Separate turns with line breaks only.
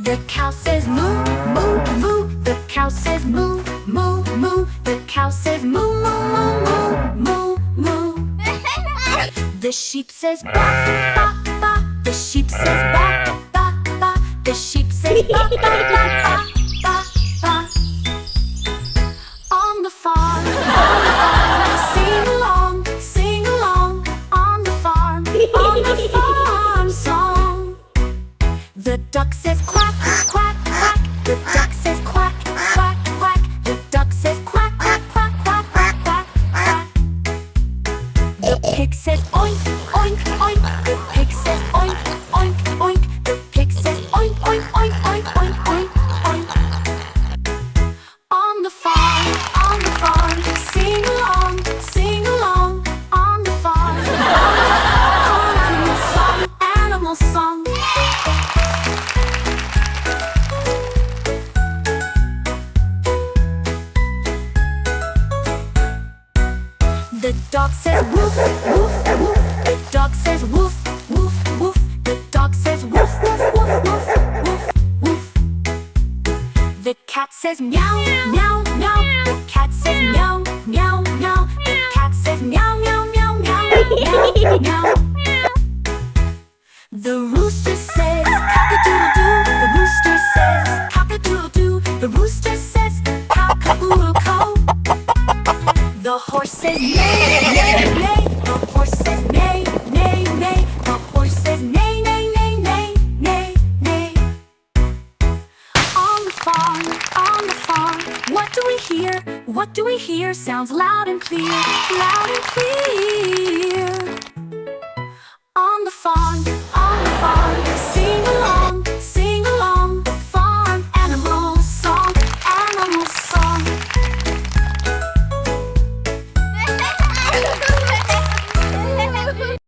The cow says moo, moo, moo. The cow says moo, moo, moo. The cow says moo, moo, moo, moo, moo, moo. The sheep says ba, ba, ba. The sheep says ba, ba, ba. The sheep says ba, ba, ba, ba, ba, ba. On the farm, sing along, on the farm song. The duck says quack, quack, quack. The duck says quack, quack, quack. The duck says quack, quack, quack, quack, quack, quack, quack. The pig says oink, oink, oink. The pig says oink, oink, oink. The pig says oink, oink, oink, oink, oink, oink, oink. On the farm, sing along, on the farm, animal song. The dog says woof, woof, woof. The dog says woof, woof, woof. The dog says woof, woof, woof, woof, woof, woof. The cat says meow, meow, meow. The cat says meow, meow, meow. The cat says meow, meow, meow, meow, meow, meow. The rooster says cock-a-doodle-doo. The rooster says cock-a-doodle-doo. The rooster says cock-a-doodle-co. The horse says neigh, neigh, neigh. The horse says neigh, neigh, neigh. The horse says neigh, neigh, neigh, neigh, neigh, neigh. On the farm, what do we hear? What do we hear? Sounds loud and clear, loud and clear. On the farm,